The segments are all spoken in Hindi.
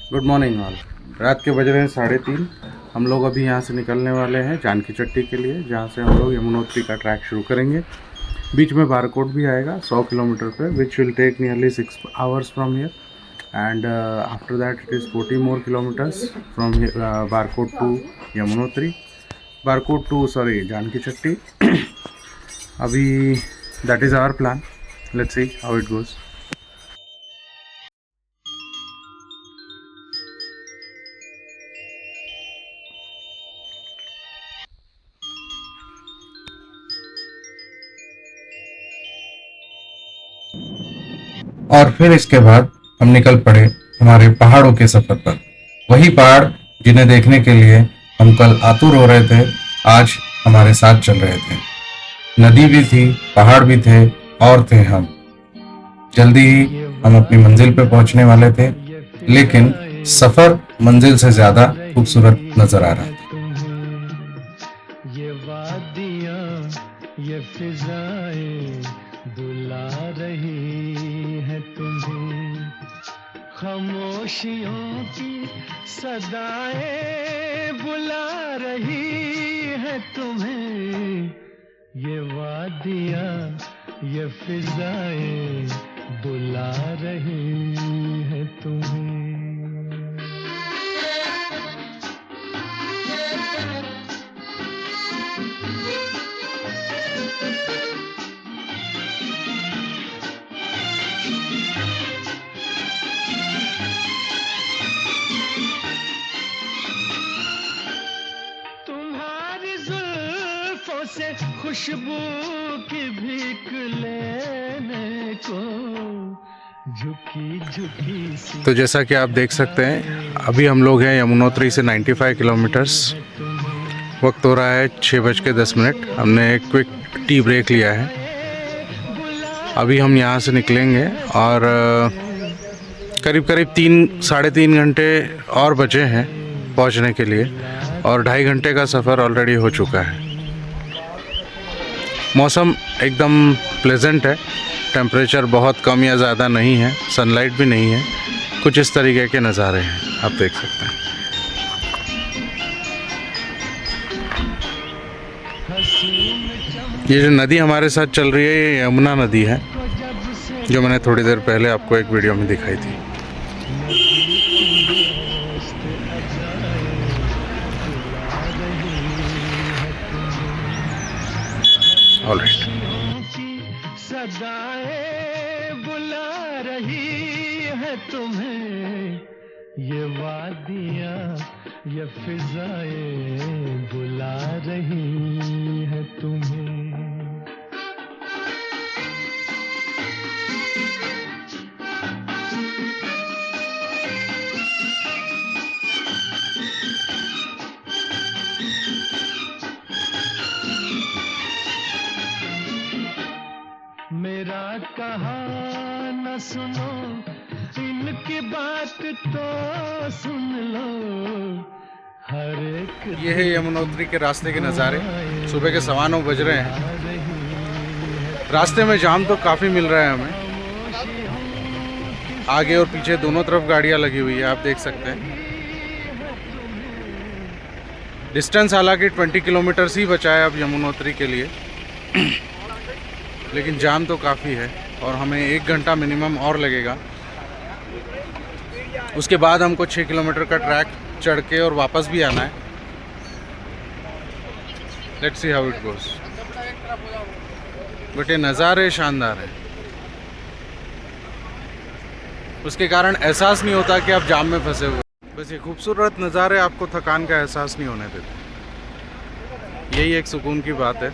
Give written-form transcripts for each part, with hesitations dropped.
Good morning all. रात के बज रहे हैं 3:30। हम लोग अभी यहाँ से निकलने वाले हैं जानकी चट्टी के लिए, जहाँ से हम लोग यमुनोत्री का ट्रैक शुरू करेंगे। बीच में बारकोट भी आएगा 100 किलोमीटर पे, which will take nearly 6 hours from here, and after that it is 40 more kilometers from Barkot to Yamunotri, Barkot to Janki Chatti. अभी that is our plan, let's see how it goes. और फिर इसके बाद हम निकल पड़े हमारे पहाड़ों के सफर पर। वही पहाड़ जिन्हें देखने के लिए हम कल आतुर हो रहे थे, आज हमारे साथ चल रहे थे। नदी भी थी, पहाड़ भी थे और थे हम। जल्दी ही हम अपनी मंजिल पे पहुंचने वाले थे, लेकिन सफर मंजिल से ज्यादा खूबसूरत नजर आ रहा था। ये वादियां, ये फिजाएं बुला रही है तुम्हें, खामोशियों की सदाएं बुला रही है तुम्हें। ये वादियां, ये फिजाएं बुला रही है तुम्हें। से खुशबू की भीख लेने को झुकी झुकी सी। तो जैसा कि आप देख सकते हैं, अभी हम लोग हैं यमुनोत्री से 95 किलोमीटर्स। वक्त हो रहा है 6:10। हमने एक क्विक टी ब्रेक लिया है। अभी हम यहाँ से निकलेंगे और करीब 3-3.5 घंटे और बचे हैं पहुँचने के लिए, और 2.5 घंटे का सफ़र ऑलरेडी हो चुका है। मौसम एकदम प्लेजेंट है, टेम्परेचर बहुत कम या ज़्यादा नहीं है, सनलाइट भी नहीं है। कुछ इस तरीके के नज़ारे हैं, आप देख सकते हैं। ये जो नदी हमारे साथ चल रही है, ये यमुना नदी है, जो मैंने थोड़ी देर पहले आपको एक वीडियो में दिखाई थी। ऑलराइट। सदाएं बुला रही है तुम्हें, ये वादियां, ये फिजाएं बुला रही है तुम्हें। मेरा कहा न सुनो, इनकी बात तो सुन लो। हर एक ये है यमुनोत्री के रास्ते के नज़ारे। सुबह के 9:15 बज रहे हैं। रास्ते में जाम तो काफ़ी मिल रहा है हमें, आगे और पीछे दोनों तरफ गाड़ियाँ लगी हुई है, आप देख सकते हैं। डिस्टेंस हालांकि 20 किलोमीटर्स ही बचा है अब यमुनोत्री के लिए, लेकिन जाम तो काफ़ी है और हमें 1 घंटा मिनिमम और लगेगा। उसके बाद हमको 6 किलोमीटर का ट्रैक चढ़ के और वापस भी आना है। Let's see how it goes. But ये नज़ारे शानदार है, उसके कारण एहसास नहीं होता कि आप जाम में फंसे हुए। बस ये खूबसूरत नज़ारे आपको थकान का एहसास नहीं होने देते, यही एक सुकून की बात है।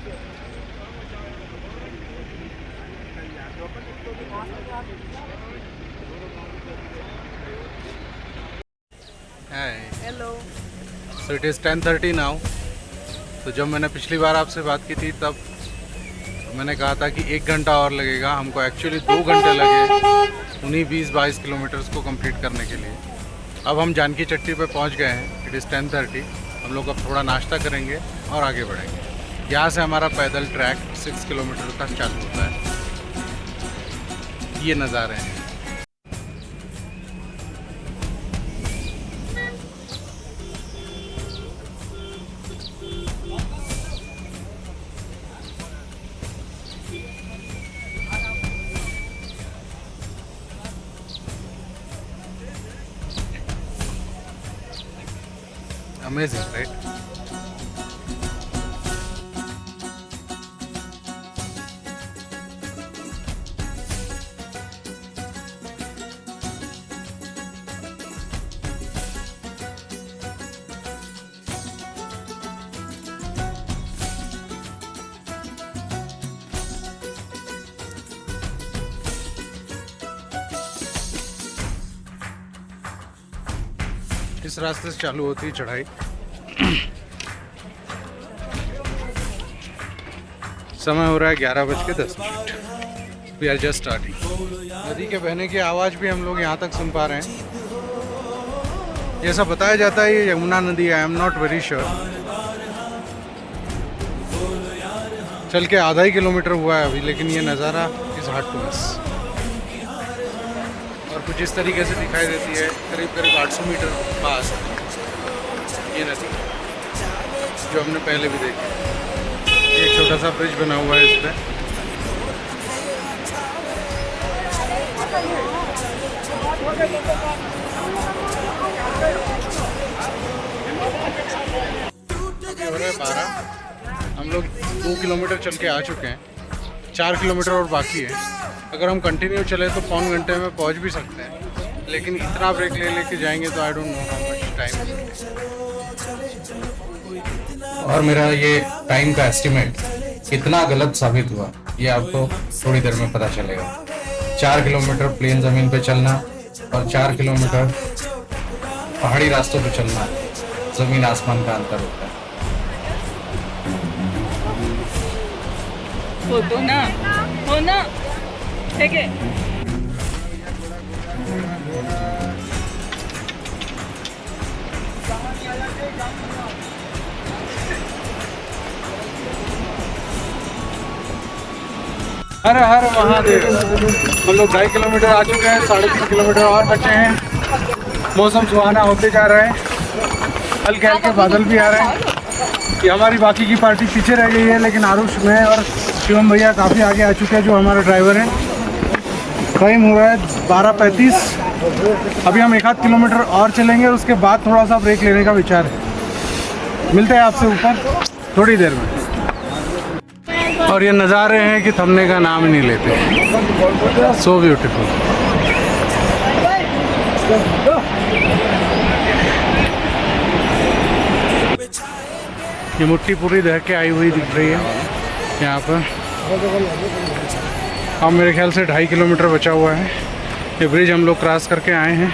Hello. So it is 10:30 now. तो जब मैंने पिछली बार आपसे बात की थी, तब मैंने कहा था कि 1 घंटा और लगेगा। हमको एक्चुअली 2 घंटे लगे उन्हीं 20-22 किलोमीटर्स को कंप्लीट करने के लिए। अब हम जानकी चट्टी पे पहुंच गए हैं। It is 10:30। हम लोग अब थोड़ा नाश्ता करेंगे और आगे बढ़ेंगे। यहाँ से हमारा पैदल ट्रैक 6 किलोमीटर तक चालू होता है। ये नज़ारे हैं। Amazing right. इस रास्ते से चालू होती है चढ़ाई। समय हो रहा है 11:10। We are just starting. नदी के बहने की आवाज़ भी हम लोग यहाँ तक सुन पा रहे हैं। जैसा बताया जाता है ये यमुना नदी है, I am not very sure. चल के आधा ही किलोमीटर हुआ है अभी, लेकिन ये नज़ारा इज़ हार्ड टू मिस। और कुछ इस तरीके से दिखाई देती है करीब करीब 800 मीटर पास ये नदी, जो हमने पहले भी देखी। एक छोटा सा ब्रिज बना हुआ है इस पर। हो रहा है 12। हम लोग 2 किलोमीटर चल के आ चुके हैं, 4 किलोमीटर और बाकी है। अगर हम कंटिन्यू चले तो पौन घंटे में पहुंच भी सकते हैं, लेकिन इतना ब्रेक ले लेके जाएंगे तो I don't know how much time. और मेरा ये टाइम का एस्टिमेट कितना गलत साबित हुआ ये आपको थोड़ी देर में पता चलेगा। 4 किलोमीटर प्लेन ज़मीन पे चलना और 4 किलोमीटर पहाड़ी रास्तों पे चलना, ज़मीन आसमान का अंतर होता है। हो ना ठीक है। हर हर महादेव। हम लोग 2.5 किलोमीटर आ चुके हैं, 3.5 किलोमीटर और बचे हैं। मौसम सुहाना होते जा रहा है, हल्के हल्के बादल भी आ रहे हैं। ये हमारी बाकी की पार्टी पीछे रह गई है, लेकिन आरुष में और शिवम भैया काफ़ी आगे आ चुके हैं, जो हमारे ड्राइवर हैं। टाइम हो रहा है 12:35। अभी हम 1 किलोमीटर और चलेंगे, उसके बाद थोड़ा सा ब्रेक लेने का विचार है। मिलते हैं आपसे ऊपर थोड़ी देर में। और ये नज़ारे हैं कि थमने का नाम नहीं लेते। So beautiful. ये मिट्टी पूरी दह के आई हुई दिख रही है यहाँ पर। अब मेरे ख्याल से 2.5 किलोमीटर बचा हुआ है। ये ब्रिज हम लोग क्रॉस करके आए हैं।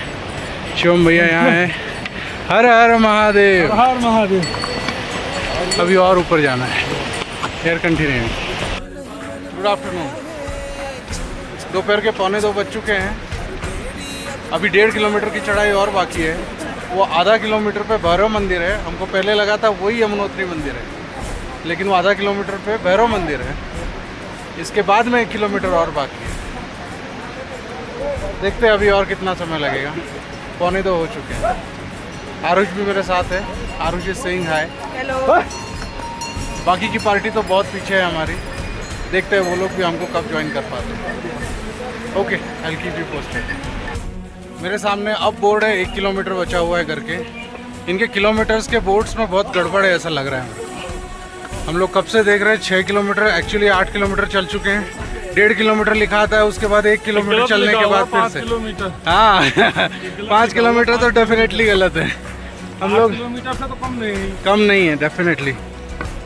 शिवम भैया यहाँ हैं। हर हर महादेव। हर महादेव। अभी और ऊपर जाना है। Air continue. Good afternoon. दोपहर के 1:45 बज चुके हैं। अभी 1.5 किलोमीटर की चढ़ाई और बाकी है। वो आधा किलोमीटर पे भैरव मंदिर है। हमको पहले लगा था वही यमुनोत्री मंदिर है, लेकिन वो आधा किलोमीटर पे भैरव मंदिर है। इसके बाद में 1 किलोमीटर और बाकी है। देखते हैं अभी और कितना समय लगेगा। 1:45 हो चुके हैं। आरुष भी मेरे साथ है। Aarush is saying hi. Hello. बाकी की पार्टी तो बहुत पीछे है हमारी। देखते हैं वो लोग भी हमको कब ज्वाइन कर पाते हैं। Okay, I will keep you posted. मेरे सामने अब बोर्ड है 1 किलोमीटर बचा हुआ है करके। इनके किलोमीटर्स के बोर्ड्स में बहुत गड़बड़ है ऐसा लग रहा है। हम लोग कब से देख रहे हैं 6 किलोमीटर, एक्चुअली 8 किलोमीटर चल चुके हैं। 1.5 किलोमीटर लिखा आता है, उसके बाद 1 किलोमीटर चलने के बाद फिर से हाँ 5 किलोमीटर तो डेफिनेटली गलत है। हम लोग किलोमीटर से तो कम नहीं है डेफिनेटली,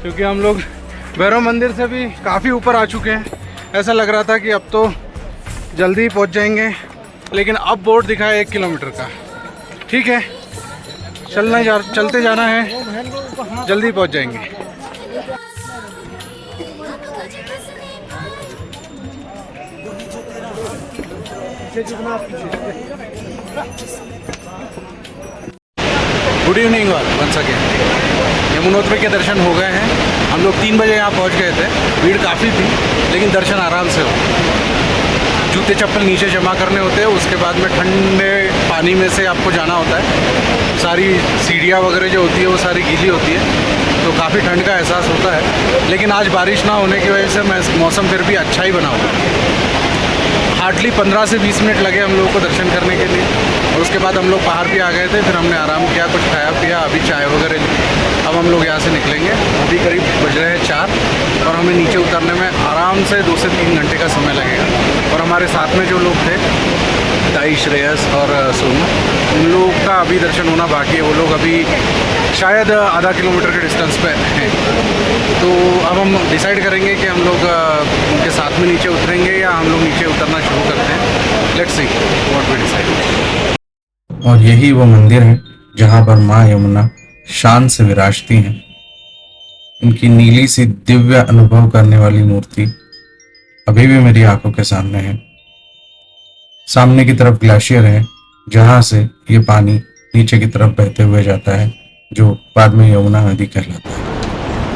क्योंकि हम लोग भैरव मंदिर से भी काफ़ी ऊपर आ चुके हैं। ऐसा लग रहा था कि अब तो जल्दी ही पहुंच जाएंगे, लेकिन अब बोर्ड दिखा है 1 किलोमीटर का। ठीक है, चलते जाना है, जल्दी पहुंच जाएंगे। Good evening all once again. Yamunotri के दर्शन हो गए हैं। हम लोग 3 बजे यहाँ पहुँच गए थे। भीड़ काफ़ी थी, लेकिन दर्शन आराम से हो। जूते चप्पल नीचे जमा करने होते हैं, उसके बाद में ठंडे पानी में से आपको जाना होता है। सारी सीढ़ियाँ वगैरह जो होती है वो सारी गीली होती है, तो काफ़ी ठंड का एहसास होता है। लेकिन आज बारिश ना होने की वजह से मौसम फिर भी अच्छा ही बना हुआ है। हार्डली 15 से 20 मिनट लगे हम लोगों को दर्शन करने के लिए। और उसके बाद हम लोग बाहर भी आ गए थे, फिर हमने आराम किया, कुछ खाया पिया, अभी चाय वगैरह ली। अब हम लोग यहाँ से निकलेंगे। अभी करीब बज रहे हैं 4 और हमें नीचे उतरने में आराम से 2 से 3 घंटे का समय लगेगा। और हमारे साथ में जो लोग थे, ताई, श्रेयस और सोनू, उन लोगों का अभी दर्शन होना बाकी है। वो लोग अभी शायद आधा किलोमीटर के डिस्टेंस पे हैं। तो अब हम डिसाइड करेंगे कि हम लोग उनके साथ में नीचे उतरेंगे या हम लोग नीचे उतरना शुरू करते हैं। Let's see what we decide. और यही वो मंदिर है जहाँ पर माँ यमुना शान से विराजती हैं। उनकी नीली सी दिव्य अनुभव करने वाली मूर्ति अभी भी मेरी आंखों के सामने है। सामने की तरफ ग्लेशियर है जहाँ से ये पानी नीचे की तरफ बहते हुए जाता है, जो बाद में यमुना नदी कहलाता है।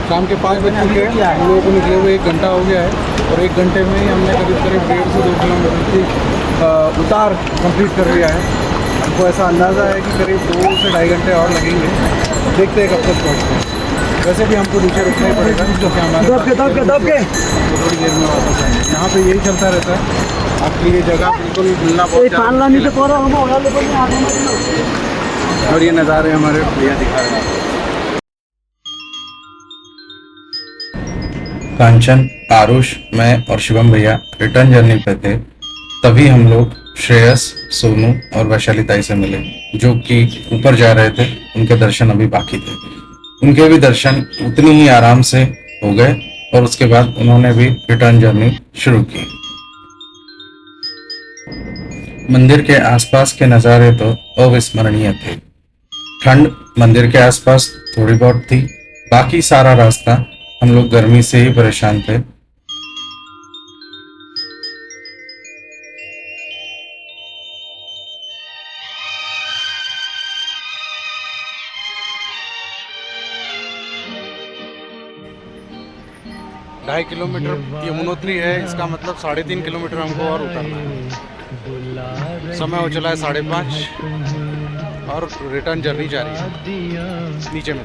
शाम के 5 बज चुके हैं, हम लोगों को निकले हुए 1 घंटा हो गया है और 1 घंटे में ही हमने करीब 1.5 से 2 किलोमीटर की उतार कंप्लीट कर लिया है। हमको ऐसा अंदाज़ा है कि करीब 2 से 2.5 घंटे और लगेंगे। देखते हैं कब तक पहुँचते हैं। वैसे भी हमको नीचे रुकना ही पड़ेगा क्योंकि हमारे तो थोड़ी देर में वापस आएंगे। यहाँ पे यही चलता रहता है। आपकी ये जगह बिल्कुल मिलना बहुत और ये नज़ारे हमारे भैया दिखा रहे हैं। कांचन, आरुष, मैं और शिवम भैया रिटर्न जर्नी पे थे। तभी हम लोग श्रेयस, सोनू और वैशाली ताई से मिले, जो कि ऊपर जा रहे थे। उनके दर्शन अभी बाकी थे। उनके भी दर्शन उतनी ही आराम से हो गए और उसके बाद उन्होंने भी रिटर्न जर्नी शुरू की। मंदिर के आसपास के नज़ारे तो अविस्मरणीय थे। ठंड मंदिर के आसपास थोड़ी बहुत थी, बाकी सारा रास्ता हम लोग गर्मी से ही परेशान थे। ढाई किलोमीटर यमुनोत्री है, इसका मतलब 3.5 किलोमीटर हमको और उतरना है। समय हो चला है 5:30 और रिटर्न जर्नी जारी है। नीचे में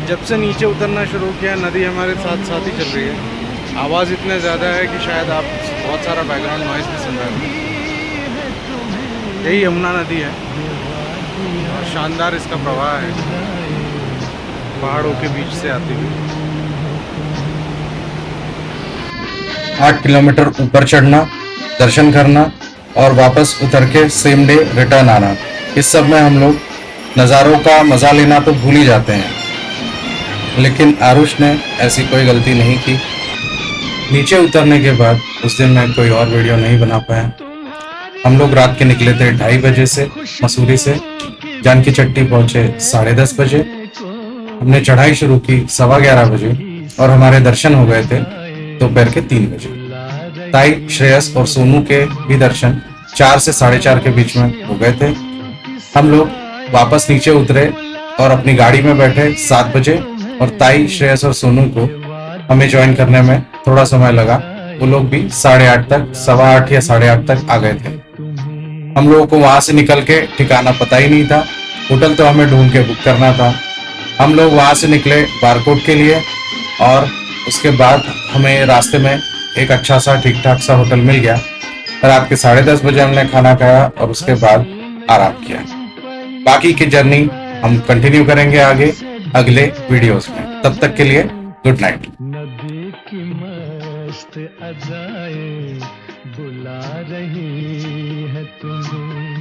जब से नीचे उतरना शुरू किया, नदी हमारे साथ साथ ही चल रही है। आवाज़ इतने ज़्यादा है कि शायद आप बहुत सारा बैकग्राउंड नॉइज़ भी सुन रहे हैं। यही यमुना नदी है और शानदार इसका प्रवाह है, पहाड़ों के बीच से आती हुई। 8 किलोमीटर ऊपर चढ़ना, दर्शन करना और वापस उतर के सेम डे रिटर्न आना, इस सब में हम लोग नज़ारों का मज़ा लेना तो भूल ही जाते हैं। लेकिन आरुष ने ऐसी कोई गलती नहीं की। नीचे उतरने के बाद उस दिन मैं कोई और वीडियो नहीं बना पाया। हम लोग रात के निकले थे 2:30 बजे से मसूरी से। जानकी चट्टी पहुंचे 10:30 बजे। हमने चढ़ाई शुरू की 11:15 बजे और हमारे दर्शन हो गए थे दोपहर के 3 बजे। ताई, श्रेयस और सोनू के भी दर्शन 4 से 4:30 के बीच में हो गए थे। हम लोग वापस नीचे उतरे और अपनी गाड़ी में बैठे 7 बजे और ताई, श्रेयस और सोनू को हमें ज्वाइन करने में थोड़ा समय लगा। वो लोग भी 8:30 तक, 8:15 या 8:30 तक आ गए थे। हम लोगों को वहां से निकल के ठिकाना पता ही नहीं था। होटल तो हमें ढूंढ के बुक करना था। हम लोग वहां से निकले बारकोट के लिए और उसके बाद हमें रास्ते में एक अच्छा सा ठीक ठाक सा होटल मिल गया। रात के 10:30 बजे हमने खाना खाया और उसके बाद आराम किया। बाकी की जर्नी हम कंटिन्यू करेंगे आगे अगले वीडियोस में। तब तक के लिए गुड नाइट। नदी की मस्त अदाएं बुला रही है तुम्हें।